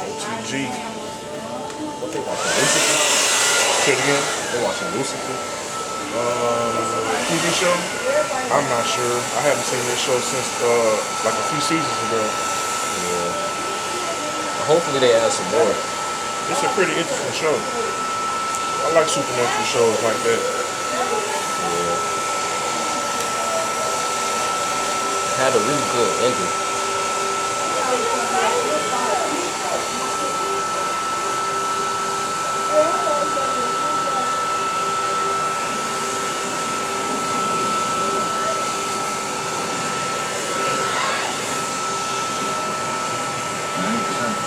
OTG. What they watching? Lucifer? Say it again. They watching Lucifer? TV show? I'm not sure. I haven't seen this show since like a few seasons ago. Yeah. Hopefully they add some more. It's a pretty interesting show. I like supernatural shows like that. Yeah. It had a really good ending.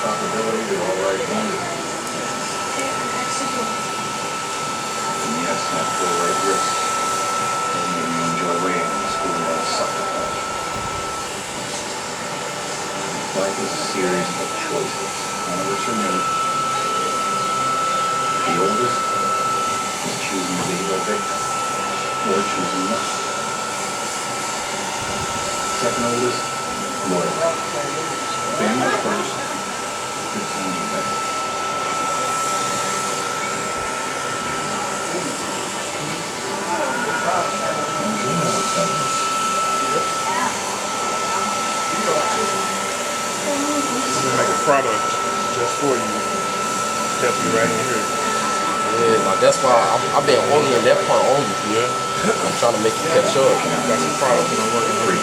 Profitability to all right owners. And yes, not full right risk. Doesn't mean you enjoy waiting in the school of sucker punch. Life is a series of choices. None of us are new. The oldest is choosing to be a victim or choosing not. Second oldest, loyal. Family first. Good times are better. Make a product just for you. Help you right in here. Yeah, like that's why I've been only in that part only. Yeah. I'm trying to make it catch up. Got some product that I'm working on.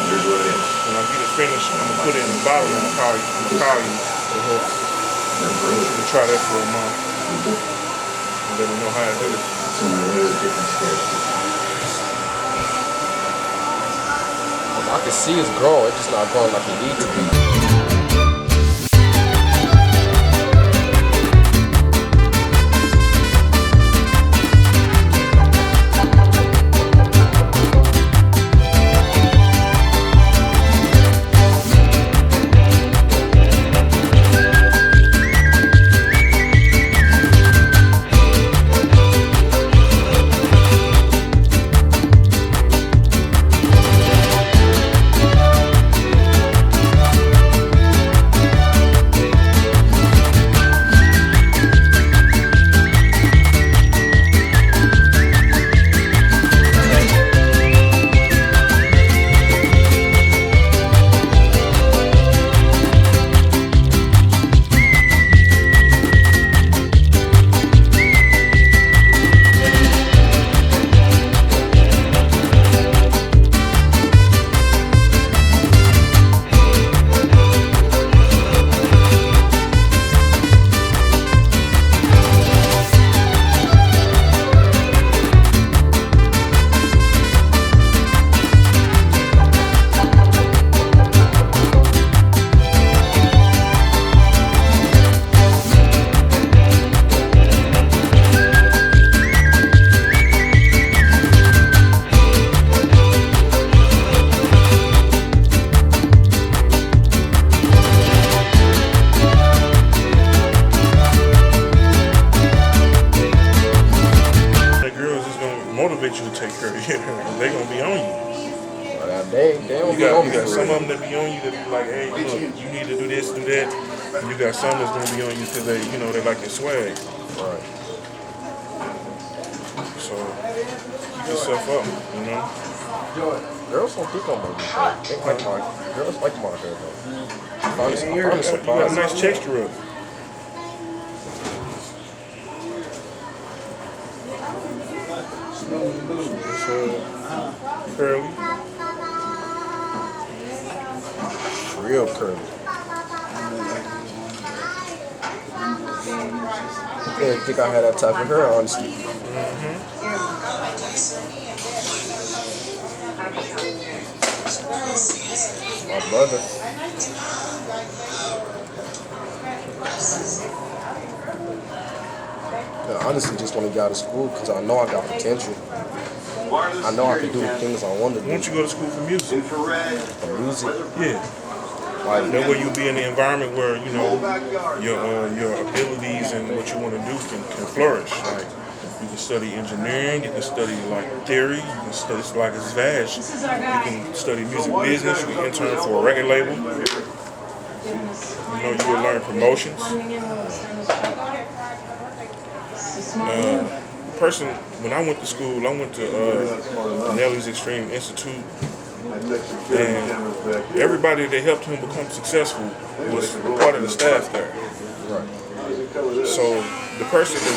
Here's what it is. When I get it finished, I'm gonna put it in the bottle and I'm gonna call you. We'll try that for a month. And let me know how to do it. It's in a really different stage. I can see it's growing, it's just not growing like it needs to be. motivate you to take care of you. They're gonna be on you. They don't be on me. You got some of them that be on you that be like, hey, look, you need to do this, do that. And you got some that's gonna be on you because they, you know, they like your swag. Right. So keep yourself up, you know. Girls don't pick on my hair. They like my girls like my hair though. You got a nice texture of it. It's curly. Real curly. I didn't think I had that type of hair, honestly. My brother. I honestly just want to get out of school because I know I got potential. I know I can do the things I want to do. Why don't you go to school for music? For music? Yeah. Like that way you'll be in the environment where, you know, your abilities and what you want to do can flourish. Like you can study engineering, you can study like theory, you can study like it's vast. You can study music business, you can intern for a record label. You know, you would learn promotions. Person, when I went to school, I went to Nelly's Extreme Institute, and everybody that helped him become successful was part of the staff there. Right. So the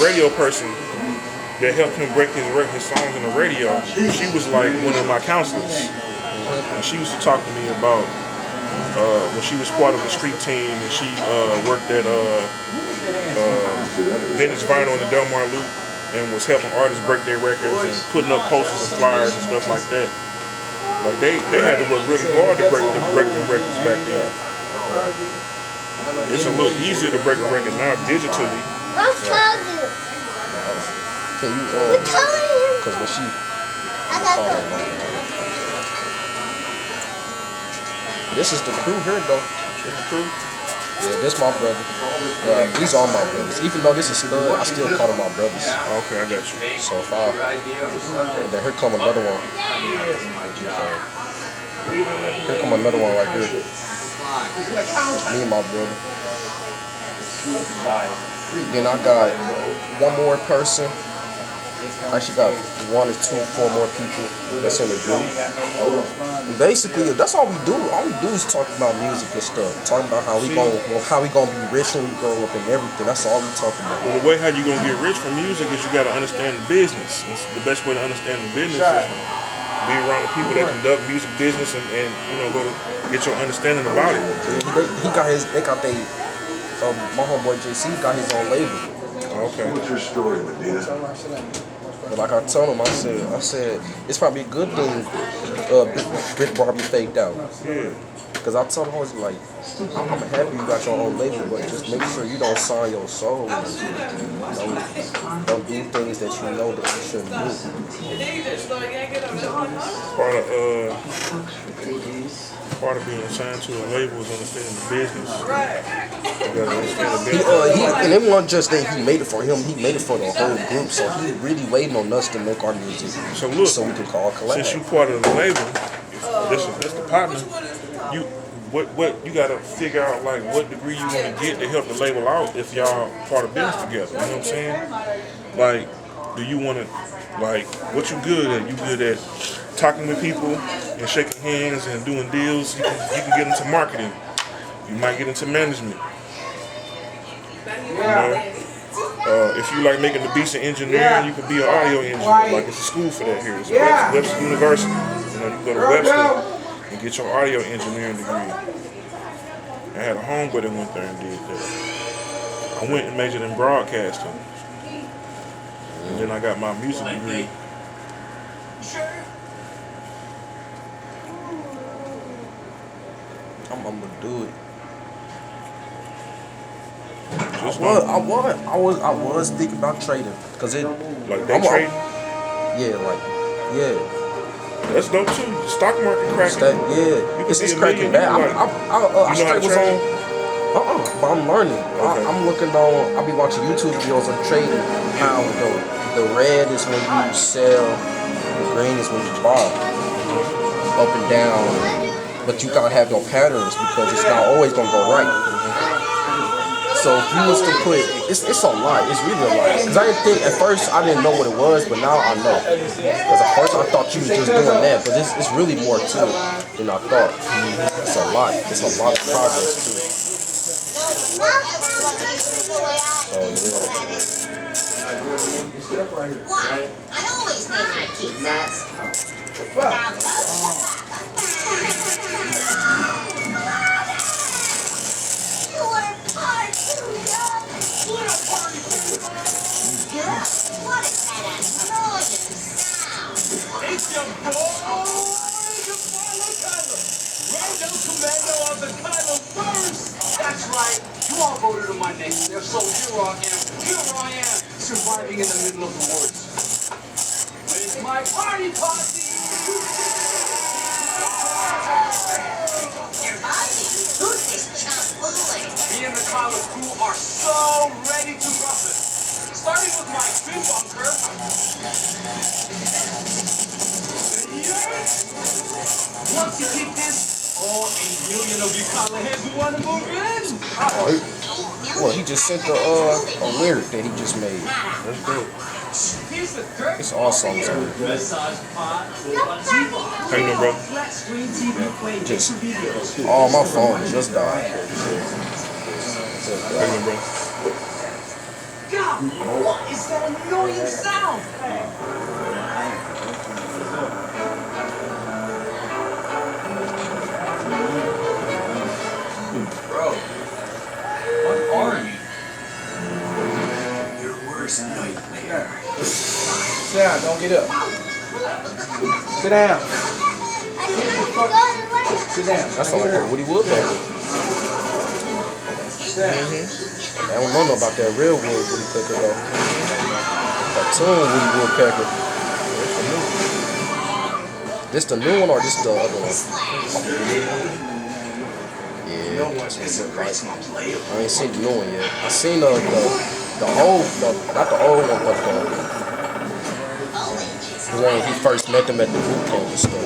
radio person that helped him break his songs on the radio, she was like one of my counselors. And she used to talk to me about when she was part of the street team, and she worked at Vintage Vinyl in the Delmar Loop, and was helping artists break their records and putting up posters and flyers and stuff like that. Like they had to work really hard to break the records back then. It's a little easier to break a record now digitally. Can you, because when she, this is the crew here though. This the crew? Yeah, this my brother. These are my brothers. Even though this is Stud, I still call them my brothers. Okay, I got you. So 5. And then here come another one. Here come another one right here. Me and my brother. Then I got one more person. I actually got 1 or 2, 4 more people that's in the group. Basically, that's all we do. All we do is talk about music and stuff. Talk about how we gonna be rich when we grow up and everything. That's all we talk about. Well, the way how you gonna get rich from music is you gotta understand the business. It's the best way to understand the business is be around the people that conduct music business and you know, go to get your understanding about it. They got my homeboy JC got his own label. Okay. What's your story, Medina? But like I told him, I said it's probably a good thing Brit Barbie faked out. Yeah. Because I told him, I was like, I'm happy you got your own label, but just make sure you don't sign your soul. Don't do things that you know that you shouldn't do. Part of being assigned to a label is understanding the business. You gotta understand the business. And it wasn't just that he made it for him, he made it for the whole group. So he really waiting on us to make our music so look, so we can call collab. Since you part of the label, this is the partner, what you gotta figure out like what degree you wanna get to help the label out if y'all part of business together. You know what I'm saying? Like, do you wanna what you good at? You good at talking with people and shaking hands and doing deals? You can get into marketing. You might get into management. You know? If you like making the beats and engineering, you could be an audio engineer. Like it's a school for that here. It's Webster University. You know, you go to Webster and get your audio engineering degree. I had a homeboy that went there and did that. I went and majored in broadcasting. And then I got my music degree. I'm gonna do it. I was thinking about trading because it like day trading. Yeah. That's dope too. The stock market cracking. It's cracking bad. I straight was on. But I'm learning. Okay. I'm looking on. I be watching YouTube videos on trading. How the red is when you sell, the green is when you buy, up and down. But you gotta have your patterns because it's not always gonna go right. So if you was to put, it's a lot. It's really a lot. Cause at first I didn't know what it was, but now I know. Cause at first I thought you was just doing that, but it's really more to it than I thought. It's a lot. It's a lot of progress too. Why? I always think I keep that. What is that annoying sound? It's your boy, Rondo Commando on the title first. That's right. You all voted on my next step, so here I am, surviving in the middle of the woods. It's my party posse. Who's this chump boy? Me and the college crew are so ready to rough it. Starting with my tree bunker. Once you kick this, all in million of you collar heads who want to move in. Well, he just sent a lyric that he just made. That's dope. Here's the dirt. It's all songs on it. Massage pot. How you doing, bro? Flat screen TV playing Just videos. all my phone just died. How you doing, bro? God, what is that annoying sound? Bro, what are you? Your worst nightmare. Sit down, don't get up. Sit down. Sit down. That's all like a Woody Woodpecker. I don't know about that real Woodpecker though. Cartoon Woody Woodpecker. This the new one or this the other one? Yeah. I ain't seen the new one yet. I seen the old, not the old one, but the one he first met them at the boot camp and stuff.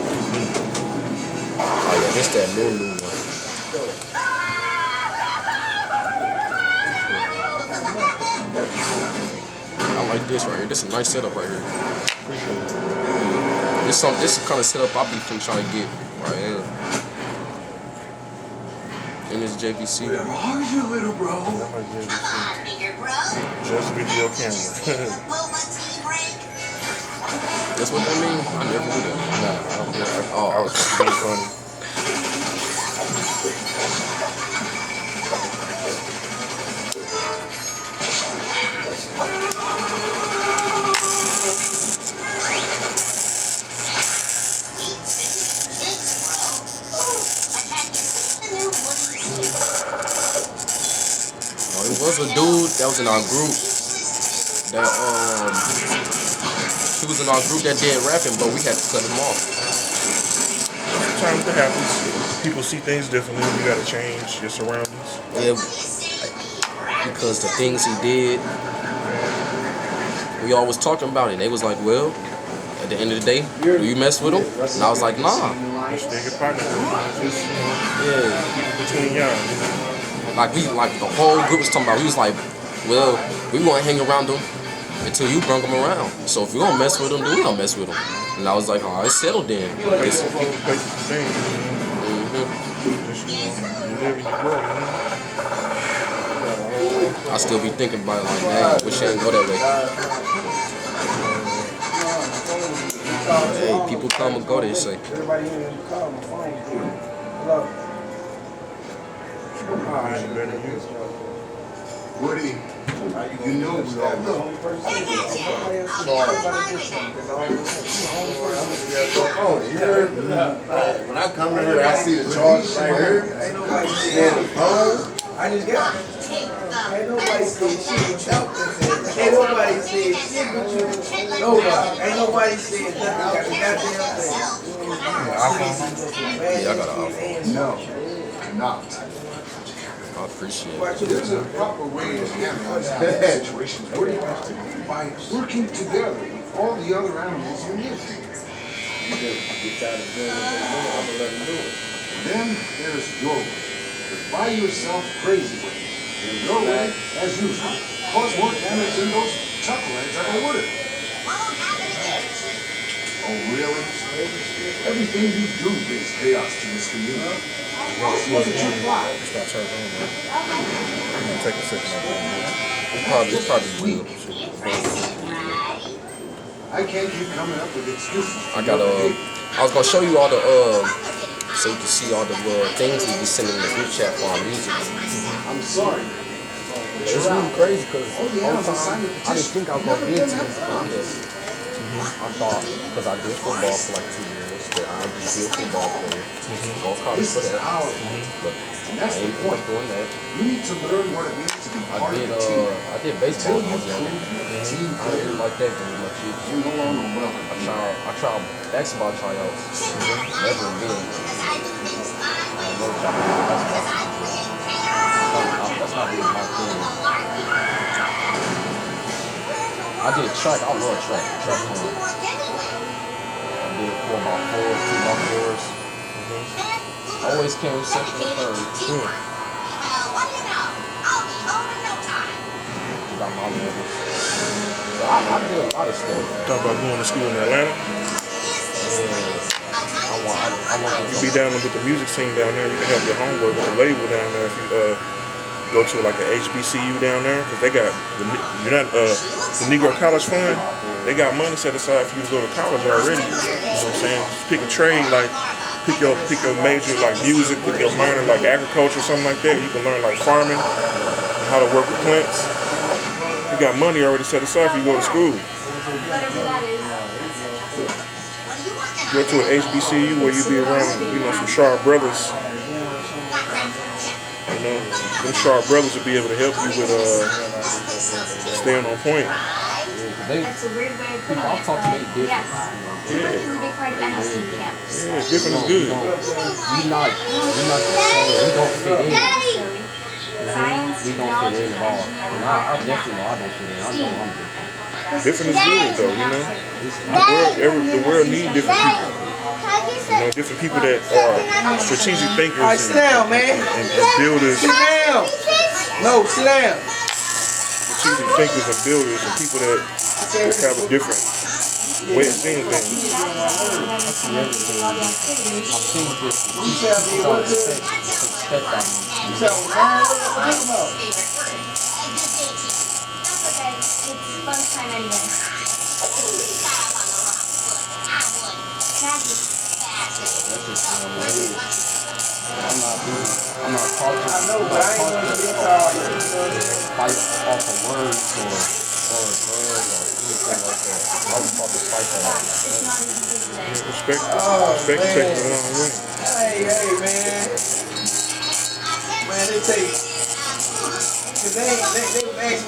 Oh yeah, this that new one. I like this right here. This is a nice setup right here. This is the kind of setup I be trying to get right here. And this JVC. Where are you, little bro? Come on, bigger bro. Just video camera. Boba tea break. That's what that mean? I never knew that. Nah, I was just being funny. It was a dude that was in our group that he was in our group that did rapping, but we had to cut him off. Sometimes it happens. People see things differently. You gotta change your surroundings. Yeah, because the things he did, we always talking about it. They was like, well, at the end of the day, do you mess with him? And I was like, nah. Just stay your partner. Just Yeah. keep it between y'all. Like the whole group was talking about. We was like, well, we want to hang around them until you bring them around. So if you gonna mess with them, then we gonna mess with them. And I was like, all right, settle then. Place is the thing. Just, you live and you grow, I still be thinking about it like, dang, wish I didn't go that way. Hey, people come and go, they say. I ain't better than you. Woody, you know we all know. When I come to her, I see the charge right here. I just got it. Ain't nobody said shit without this. Ain't nobody said shit with you. Nobody. Ain't nobody said nothing. Got the goddamn thing. Yeah, I got an offer. No, not. I appreciate it. There's a proper way to handle situations. Woody, by working together with all the other animals you live with. Then there's your way. But by yourself crazy way. And your way, as usual, cause more damage than those chuckleheads ever would have. Oh, really? Everything you do brings chaos to this community. Look at you fly. Stop charging on, man. I'm gonna take a second. It's probably will. I can't keep coming up with excuses. I got I was gonna show you all the so you can see all the things we be sending in the group chat for our music. I'm sorry. It's really crazy because all the time I didn't think I was gonna be into this contest. I thought because I did football for like 2 years that I'd be a football player. All college for that. But I ain't doing that. You need to learn what it means to be part of a team. I did baseball when I was younger. I didn't like that very much either. You're no longer welcome. I tried basketball tryouts. Never again. I love basketball. That's not really my thing. I did track. I love track. Track fun. I did 4x4s, 2x4s. Always came second or third. What do you know? I'll be home in no time. Got my levels. So I did a lot of stuff. Talk about going to school in Atlanta. I want You be down with the music scene down there. You can help your homework with the label down there if you go to like a HBCU down there, because they got the Negro College Fund. They got money set aside for you to go to college already. You know what I'm saying? Just pick a trade, like pick your major like music, pick your minor like agriculture, something like that. You can learn like farming, how to work with plants. You got money already set aside for you to go to school. Go to an HBCU where you be around, some sharp brothers. Them sharp brothers will be able to help you with staying on point. That's a weird way of putting it. I'll talk to you different. Yes. Different is a big part of NLC camp. Yeah, different is good. We not the same. We don't fit in. Science, We don't fit in at all. And I definitely know I don't fit in. I know I'm different. Different is good though, The world needs different people. Different people that are strategic thinkers All right, sit down, man. and builders. Sit down. No, sit down. Strategic thinkers and builders and people that have a different way of seeing things. I've seen this. You tell me what to Expect out of me. You tell me, man, what you talking about? That's okay. It's lunchtime anyway. Maggie. I'm not talking. I know, but I ain't gonna get called. Fight off of words or a girl or anything like that. I was talking fight for that. It's not easy today. Respect man. takes a long way. Hey, man. Man, they take. Cause they actually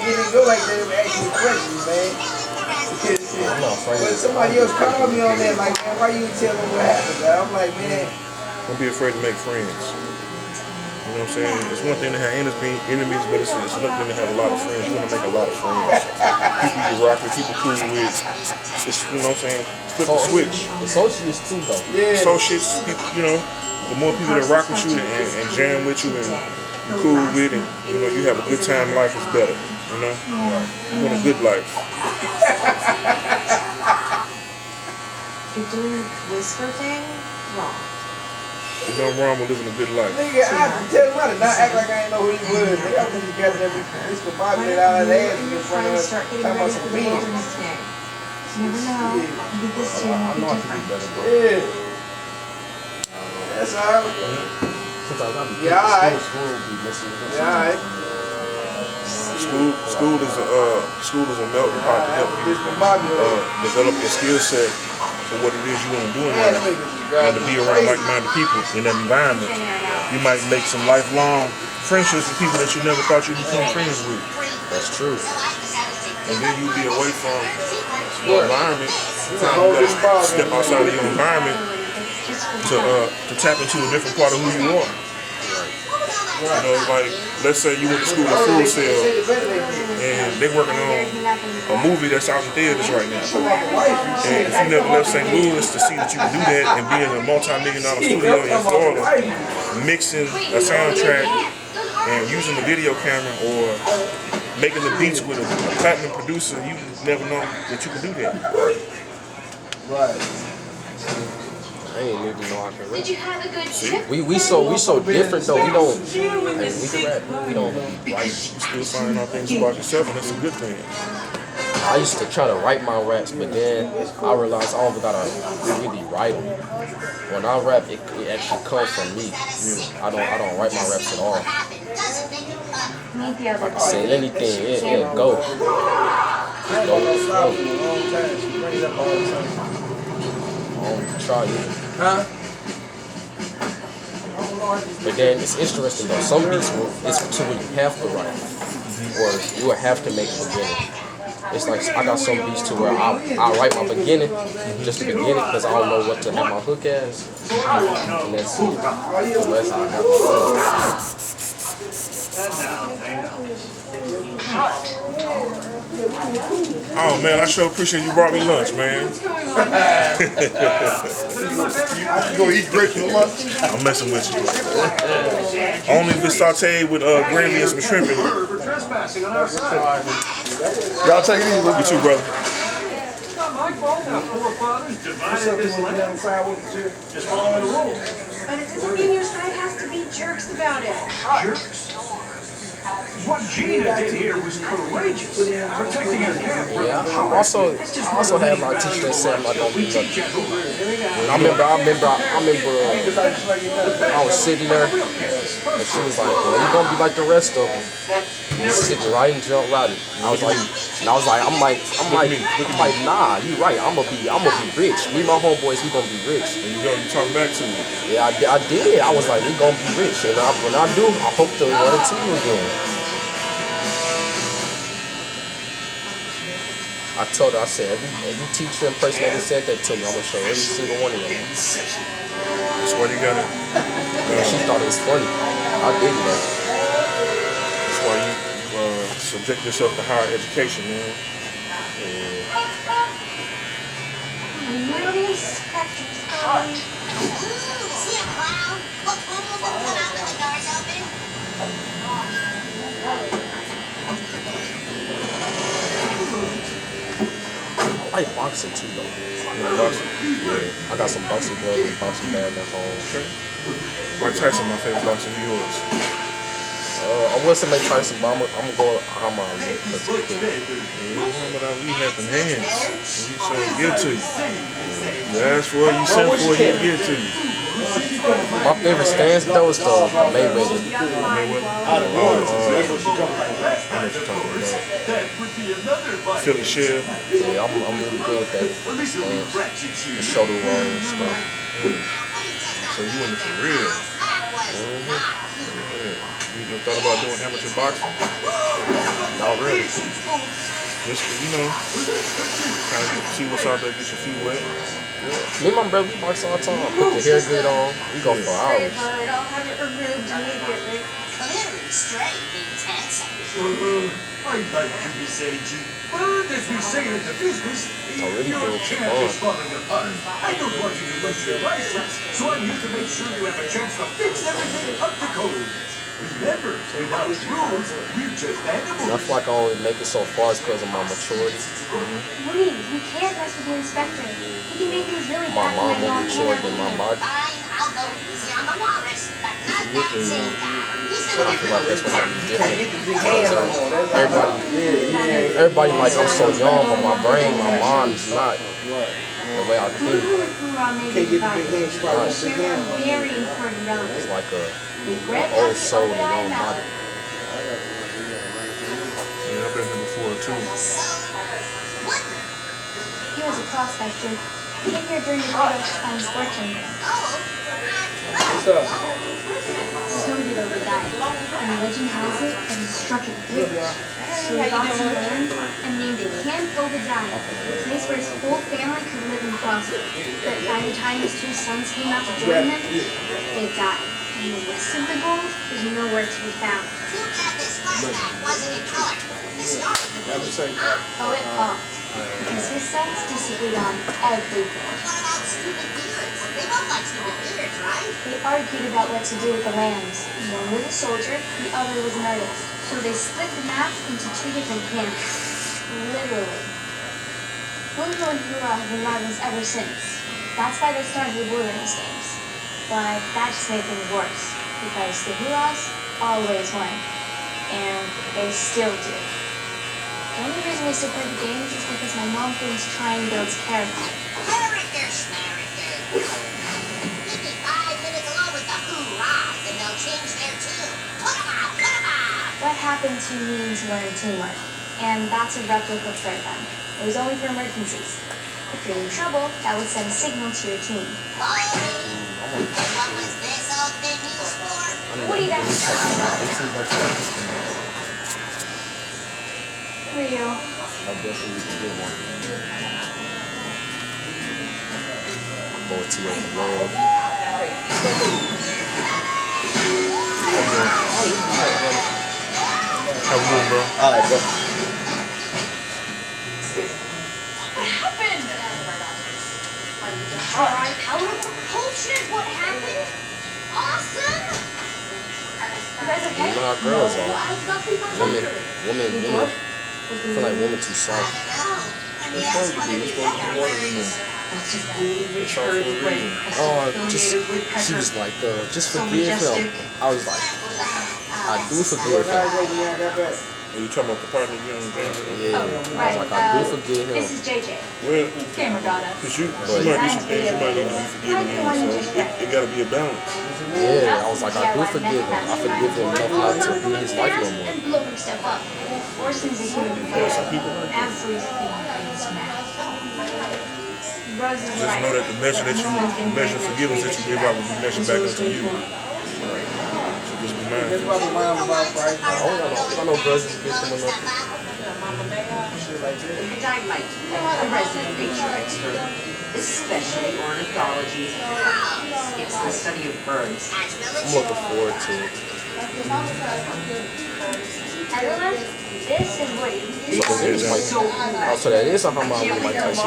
didn't go like that. They were asking me questions, man. I'm not afraid. But somebody else called me on that, like, man, why you tell me what happened? I'm like, man. Don't be afraid to make friends. You know what I'm saying? It's one thing to have enemies, but it's another thing to have a lot of friends. You want to make a lot of friends. People you rock with, people cool with. It's, you know what I'm saying? Flip the switch. Associates too, though. Yeah. Associates, people, the more people that rock with you and jam with you and you cool with, and you have a good time, life is better. You want a good life. You're doing whisper thing wrong. There's nothing wrong with living a good life. Nigga, I have to tell him how to not act like I ain't know who he was. Nigga, I put together that this could violate out of that ass in front of us. Start getting Talking ready about for some the beans. wilderness day. You never know. Maybe this year I will be know I can different. do better, bro. Yeah. That's all. Sometimes I be Yeah, alright. school be missing. Yeah, alright. School is a melting pot to help you develop your skill set for what it is you want to do in life, and to be around like-minded people in that environment. You might make some lifelong friendships with people that you never thought you'd become friends with. That's true. And then you be away from your environment. Sometimes you gotta step outside of your environment to tap into a different part of who you are. Like, let's say you went to school at Full Sail and they're working on a movie that's out in theaters right now. And if you never left St. Louis to see that you can do that and be in a multi-million-dollar studio in Florida, mixing a soundtrack and using the video camera or making the beats with a platinum producer, you never know that you can do that. Right. I ain't even know I can rap. Did you have a good trip? We so different though. We don't. We can rap. We don't write. You still finding out things about yourself, and that's a good thing. I used to try to write my raps, but then I realized I don't gotta really write them. When I rap, it actually comes from me. I don't write my raps at all. Meet the other I can say anything, it go. It go with the flow. I don't try it. Huh? But then it's interesting though. Some beats it's to where you have to write, or you will have to make a beginning. It's like I got some beats to where I write my beginning, just the beginning, because I don't know what to have my hook as, and that's it. The rest I have to do. Oh man, I sure appreciate you brought me lunch, man. You gonna eat grapes for lunch? I'm messing with you. Only if it's sauteed with gravy and some shrimp in it. Y'all take it easy. You too, brother. But it doesn't mean your side has to be jerks about it. Jerks? What Gina did here was courageous. Protecting her camp. Yeah, I also had my teacher that said like don't be lucky. I remember I was sitting there and she was like, well, you gonna be like the rest of them. Sitting right and jump right. I'm like, nah, you right. I'm gonna be rich. Me and my homeboys, we gonna be rich. And you talk back to me. Yeah, I did. I was like, we gonna be rich. And when I do, I hope to run into you again. I told her, I said, every teacher and person that said that to me, I'm gonna show every single one of them. That's why you got it. She thought it was funny. I did that. That's why you subject yourself to higher education, man. See a clown? Look, come out when the door's open. I like boxing too, though. Boxing? Yeah. I got some boxing gloves and boxing bag at home. Okay. Mike Tyson, my favorite boxer. Who yours? I was to make Tyson, but I'm gonna go Muhammad Ali. Muhammad Ali had them hands. He said give it to you. You ask for it, you send for it, he'll give it to you. My favorite stance though is the Mayweather. I know what you're talking about. Philly Shell. Yeah, I'm really good at that stance. The shoulder roll and stuff. So you in it for real? You ever thought about doing amateur boxing? Not really. Just, kind of see what's out there, get your feet wet. Me and my brother we box all the time. Put the hair good on. We go for hours. But I'll have it removed immediately. Clearly straight means handsome. I like to be sagey. But as we say in the business, I really your feel it's camp fun. is falling apart. I don't want you to lose your license, so I'm here to make sure you have a chance to fix everything up to code. Remember, without rules, we're just animals. And I feel like I only make it so far because of my maturity. Woody, you can't mess with the inspector. He can make things really My bad mom when more I mature don't than my body. Fine, I'll go easy on the walrus, but not that same guy. He's I gonna feel like that's what I be different. Get the big hand on that. Everybody like I'm so young, but my brain, my mind is not the way I Moving think. with Hoorah may Can't be get the big hand fine. spot with the But big you're hand. a very important relative. It's like a Regret old has the soul in open eye your mouth. body. Yeah, I've been here before too. He was a prospector. He came here during the Great Oaks to find his fortune. What's up? So did Obadiah. And legend has it that he struck it rich. So he bought some land and named it Camp Obadiah, a place where his whole family could live and prosper. But by the time his two sons came out to join them, they died. And the rest of the gold is nowhere to be found. Too bad this flashback wasn't in color. The story could be. Oh, it popped. Because his sons disagreed on everything. What about stupid beards? They both like stupid beards, right? They argued about what to do with the lands. One was a soldier, the other was an artist. So they split the map into two different camps. Literally. Boonville and Hoorah have been rivals ever since. That's why they started the wilderness games. But that just made things worse, because the Hoorahs always won. And they still do. The only reason they still play the games is because my mom thinks trying builds character. Character schmaracter. Give me 5 minutes alone with the hoorahs and they'll change their tune. Put 'em out, put 'em out! What happened to means learn teamwork, and that's a replica for them. It was only for emergencies. If you're in trouble, that would send a signal to your team. And what was this old thing used for? What do you got? Rio. I definitely can get one. Loyalty of the world. How we doing, bro? All right, bro. Alright, bullshit, what happened? Awesome! You guys okay? You know how girls are. Women. I feel like women too soft. She was like, just forgive him. I was like, I do forgive him. Are you talking about the partner you on the Yeah, I was like, I do forgive him. This is JJ. Well, Camera got us. because you might be some things you might need to be forgiving him, so it got to be a balance. Yeah, I was like, I do forgive him. I forgive him enough not to be in his life no more. And blowing stuff up. Orson's a human being. Absolutely smashed. Rose is Just know that the measure of forgiveness that you give out will be measured back unto you. So just be mindful. I know brothers been coming up. Dynamite, a resident nature expert, especially ornithology. It's the study of birds. I'm looking forward to it. Everyone, this is what you So that is something I would like to see.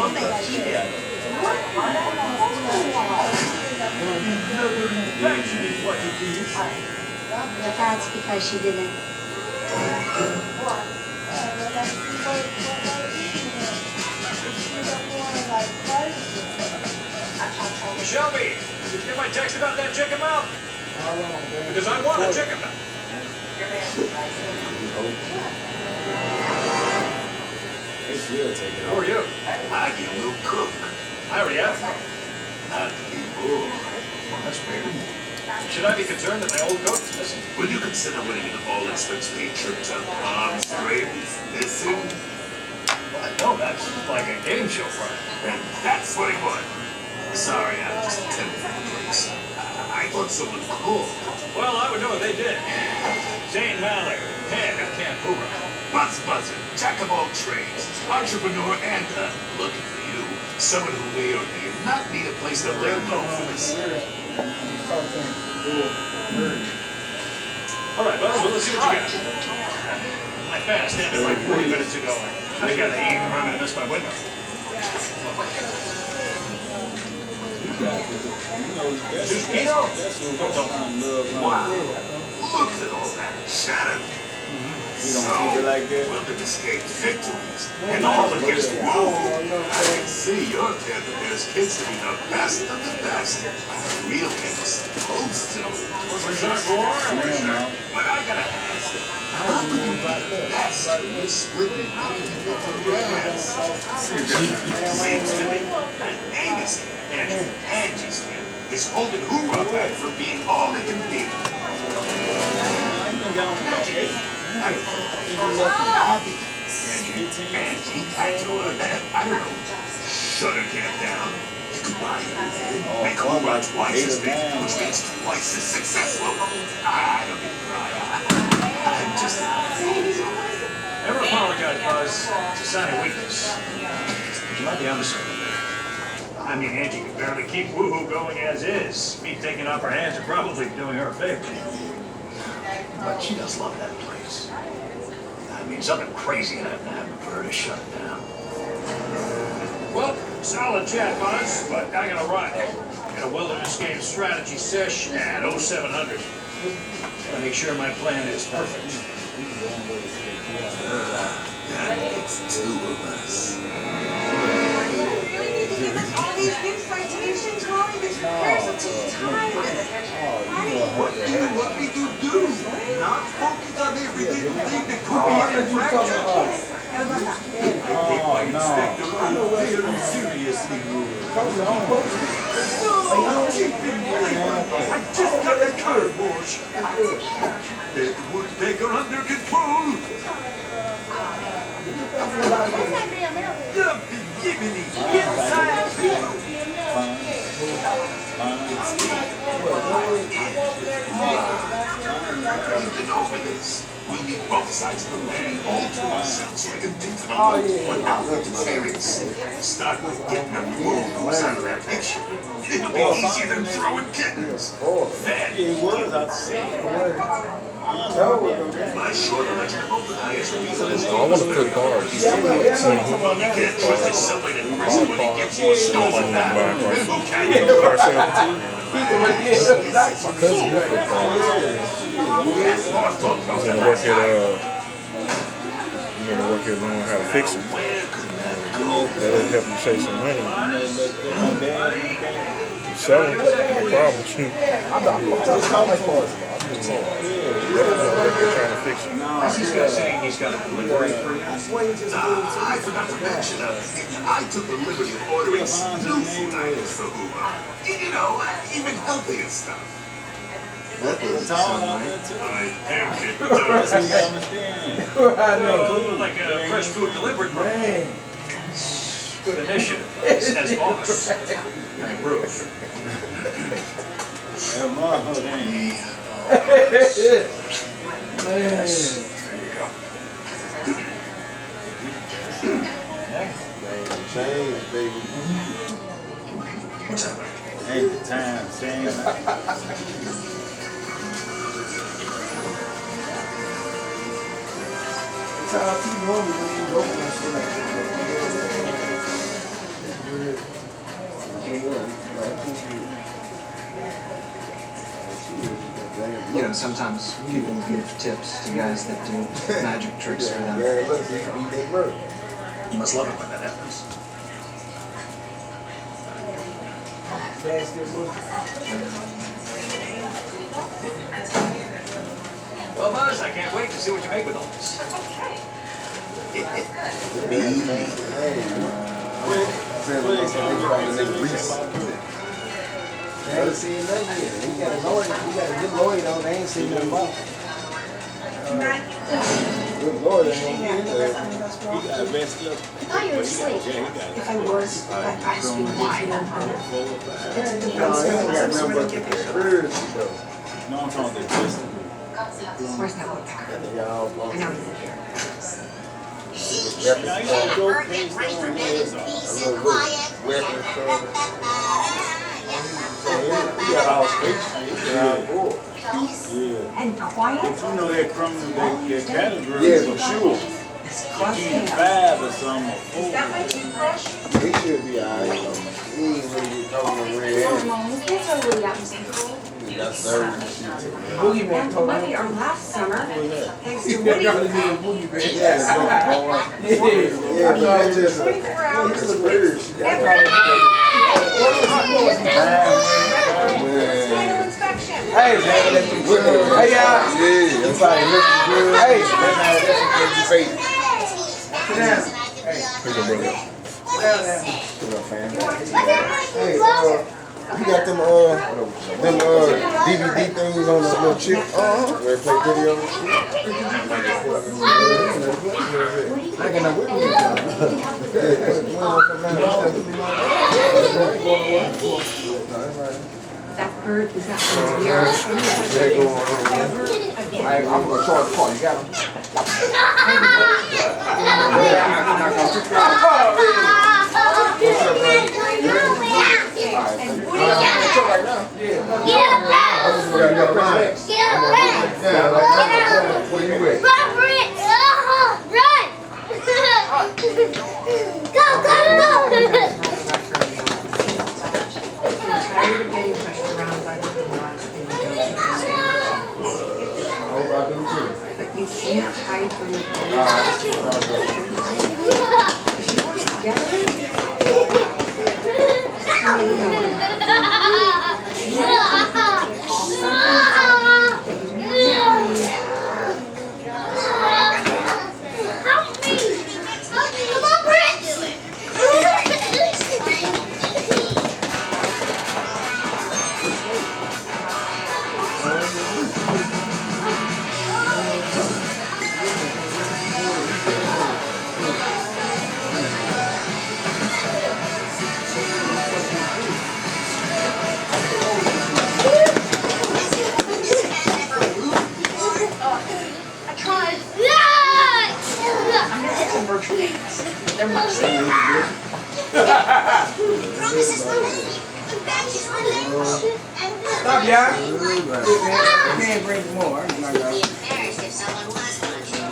That's because she didn't. Shelby, did you get my text about that chicken mouth? Because I want a chicken mouth. Who are you? I get a little cook. I already have. Not anymore. That's weird. Should I be concerned that my old cook is missing? Will you consider winning an all-expense paid trip to Palm Springs missing? Well, no, that's like a game show prize. And that's what he won. Sorry, I'm just attending the place. I thought someone called. Well, I would know if they did. Zane Haller, head of Camp Hoover. Buzzer, jack of all trades, entrepreneur, and looking for you, someone who may or may not need a place to lay low for this. All right, well, let's see what you got. My fast ended like 40 minutes ago. I gotta eat or I'm gonna miss my window. Zucchino? Wow, look at all that shadow. So, weapon escape victories, and all against Woo. I can see your panda bears kids to be the best of the best. Real kids, supposed to. Was that war? But I gotta ask, how could you be the best when you're splitting brands? Seems to me that Amy's hand and Angie's hand is holding Hoorah back from being all it can be. Angie, I told her that, I don't know, shut her camp down. You could buy her. Make Hoorah twice as big, which means twice as successful. I don't get cry. I'm just... Never apologize, Buzz. It's a sign of weakness. But you might be onto something there. I mean, Angie can barely keep Woohoo going as is. Me taking off her hands are probably doing her a favor. But she does love that place. I mean, something crazy would have to happen for her to shut it down. Well, solid chat, Buzz, but I gotta run. Got a wilderness game strategy sesh at 0700. Gotta make sure my plan is perfect. That makes two of us. All these insights and Molly, this repairs will take time. What do you want me to do? Not focus on every little thing that could be an infraction? I take my inspector very seriously. No, keep him waiting. I just got a car wash. That woodpecker under control. Jiminy, inside Even over this, we need both sides of the land all to ourselves so we can think for the but not interference. Start with getting them wolves out of that picture. It'll be easier than throwing kittens. Then, My short election of the highest I want to put bars. You can't trust the subway to prison when it gets you stolen back. My cousin will put bars. He's gonna work at learning how to fix it. That'll help you save some money. Sell them, no problem. Trying to fix it. He's got saying he's got a delivery for you. I forgot to mention, I took the liberty of ordering some new food items for Uber. You know, even healthier stuff. I am like a fresh food delivery program. Good initiative. As boss. I approve. Change, baby. What's up? Ain't the time, change. That's how people normally when you go for You know, sometimes people give tips to guys that do magic tricks for them. You must love it when that happens. Well, Buzz, I can't wait to see what you make with all this. I ain't seen nothing yet. He got a good lawyer though. They ain't seen nothing about it. Good lawyer, they ain't He got a best look. I thought you were asleep. Yeah, he got If I was, I speak wide. No, I'm talking about the best. Where's that woodpecker? I know he's in here. And quiet? But you know that criminal, their category. Yeah, for sure. It's He's close. 5 or something, or 4. Is that my toothbrush? He should be alright. He ain't really talking to red. It's really out. That's third. And money or last summer, thanks to Woody. Yeah, that's just 24 hours. it's a bird. Final inspection. Hey, man, hey, y'all. Yeah, that's how you look good. Hey, that's your face. Sit down. What up, fam? Hey, you got them DVD things on the little chip? Where they play video and shit? Like in the That bird is not from here. I'm gonna charge the car. You got him? But you can't hide from the Stop, y'all. You can't bring some more. someone was watching.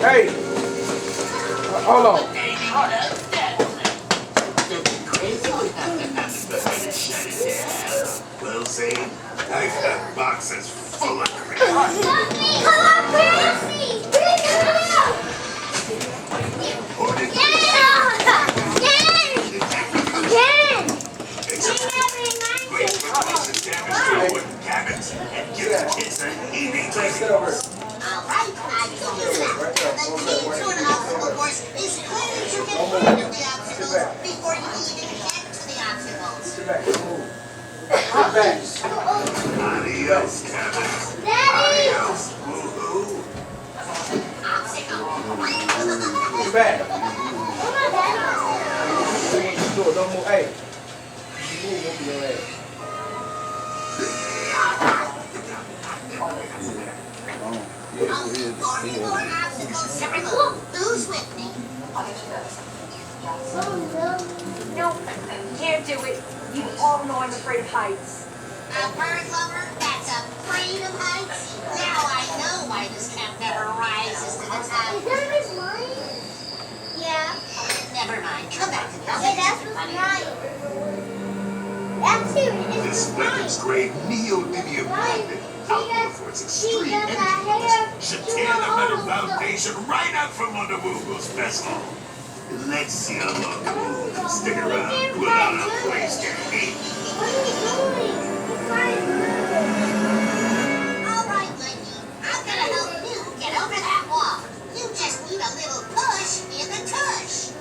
Hey! Hold on. Well, say, I've got boxes full of crap. Come on, Nancy! Bring it up! Cabins and give the kids a heaving All right, I can do that. The key to an obstacle course is learning to get rid of the obstacles before you even get to the obstacles. Adios, cabins. Daddy! Adios, woohoo. Obstacle. Get back. Come on, Daddy. Don't move. Hey. Move, whoop your ass. Only 44 obstacles to remove. Who's with me? No, can't do it. You all know I'm afraid of heights. A bird lover that's afraid of heights? Now I know why this camp never rises to the top. Is that his mine? Yeah. Never mind. Come back to this. Okay, that's mine. That's it. This weapons grade neodymium magnet, outlaw for its extreme energy use, should tear the metal foundation right out from under Woogle's vessel. Let's see how long Woogle can stick around without a place to hate. What are you doing? All right, Lucky. I'm gonna help you get over that wall. You just need a little push in the tush.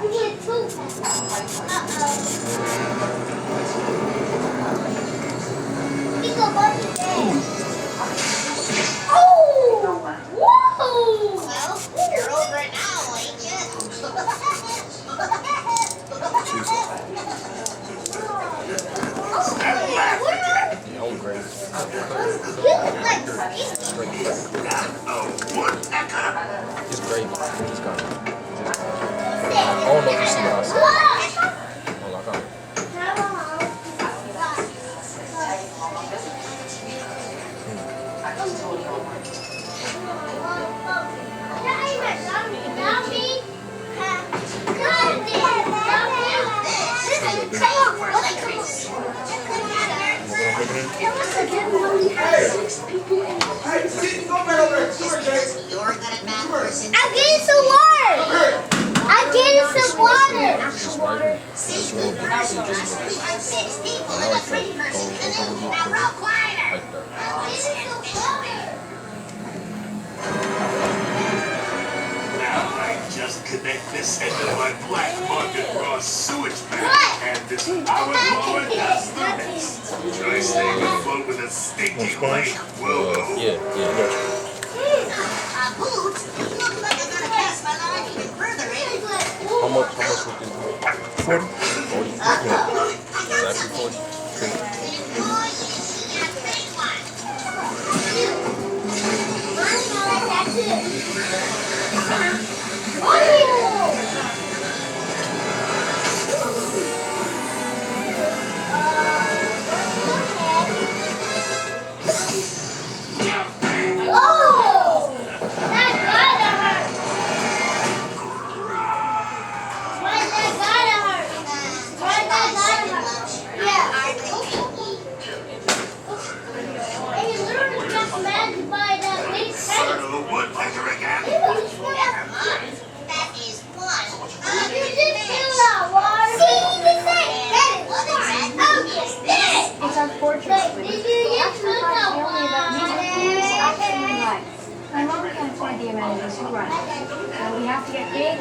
You went too fast. He's a bunny there. Oh! Whoa! Well, you're over it now, ain't you? Old grade. It's great. Just got it. I don't know if you see what I said. Hold on, come. Hey, sit, go back over there. Come here, Jay. You're good at math person. I'm getting some water. Come here. I'm getting some water. See, person us, we have 6 people in a 3-person canoe. Now roll quieter. Now I just connect this end of my black market raw sewage bag, and this power blower does the rest. Try staying afloat with a stinky lake. Whoa. Yeah. A boot? Looks like I'm gonna pass my line even further in. How much we can do? 40? 40? Yeah. Exactly 40. We have to get big.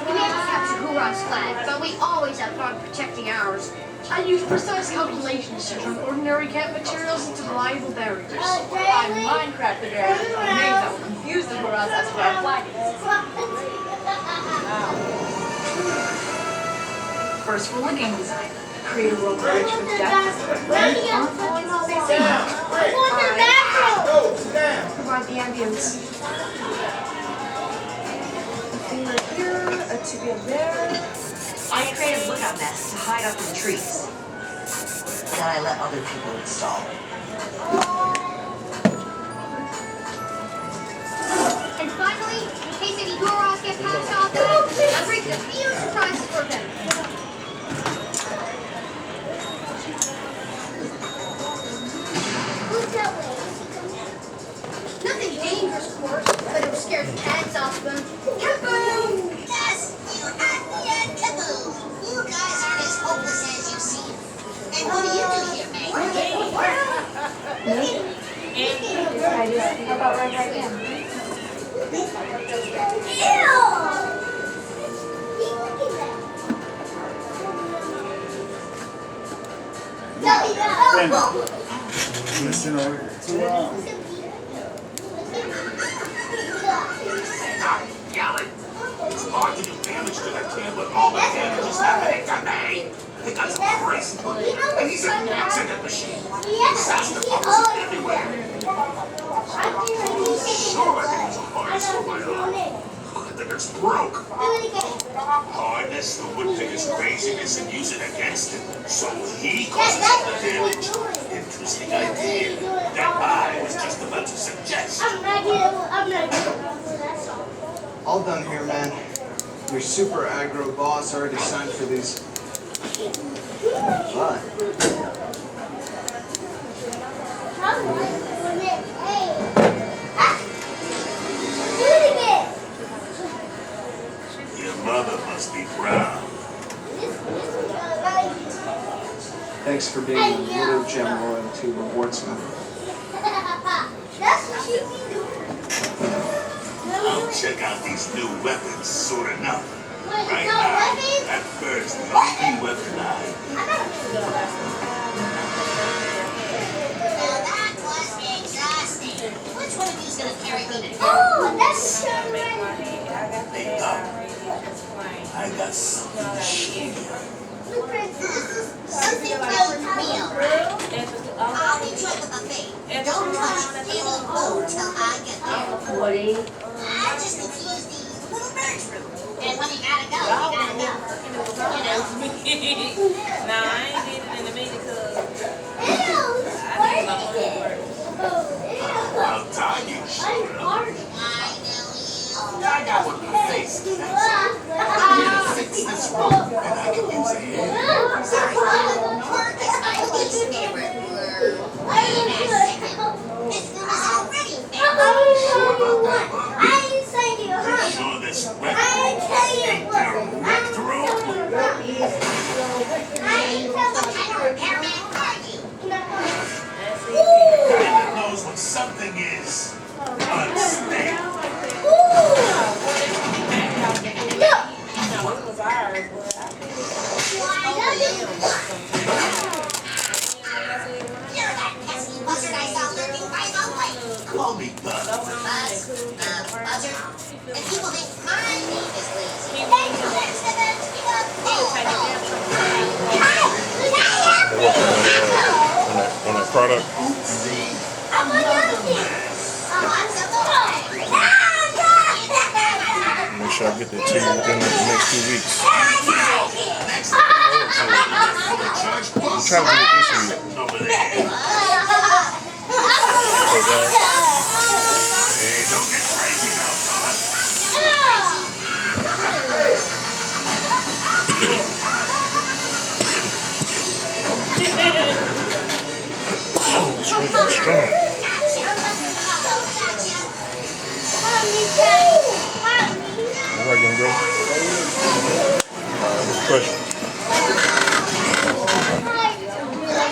We never capture Huron's flag, but we always have fun protecting ours. I use precise calculations to turn ordinary camp materials into reliable barriers. I'm Minecraft the barrier, a name that will confuse the Hurons as to our flag is. First rule of game design. Create a world rich with depth, provide the ambience. to be a bear. I created lookout nests to hide up in the trees that I let other people install. And finally, in case any Goros get passed off, I'm bringing a few surprises for them. Nothing dangerous, of course, but it will scare the cats off of them. Kaboom! Yes, you and kaboom! You guys aren't as hopeless as you seem. And what do you do here, man? How about right now? Listen over here. 2 hours. Stop yelling. It's hard to do damage to the kid with all the damage is happening to me. They got some crazy money, and he's an accident machine. Disaster policies everywhere. Sure, I think it's a harness for my arm. I think it's broke. Harness the woodpicker's craziness and use it against him. So he causes all the damage. Interesting idea that I was just about to suggest. All done here, man. Your super aggro boss already signed for these. But Your mother must be proud. thanks for being a little gem loyalty rewards member. I'll check out these new weapons soon enough. Right now, that bird's the only weapon I... Now that was exhausting. Which one of you's gonna carry me to town? Oh, that's so Hey, Doc, I got something to show you. Something real real, right? I'll meet you at the buffet. Don't touch any food till I get there. I just need to use the little bird's room. And when you gotta go, you gotta go. You know? Nah, I ain't did it in a minute because I'll tie you short up. I know you. I got one in the face. I'm gonna fix this room, and I can use a hand. Sorry, work is my least favorite word. Wait a second. This room is already fixed. Sure about that, Barber? Sure this weapon ain't direct room? What kind of repairman are you? Guy that knows what something is unstable. it was ours, but You're that pesky buzzard I saw lurking by the lake. Call me Buzz. Buzzard. And people think my name is lazy. On that product. Make sure I get that to you within the next 2 weeks. I'm trying to do it this week. Over there. Okay. Hey, don't get crazy now, fella. Strong. All right, young girl. What's the question?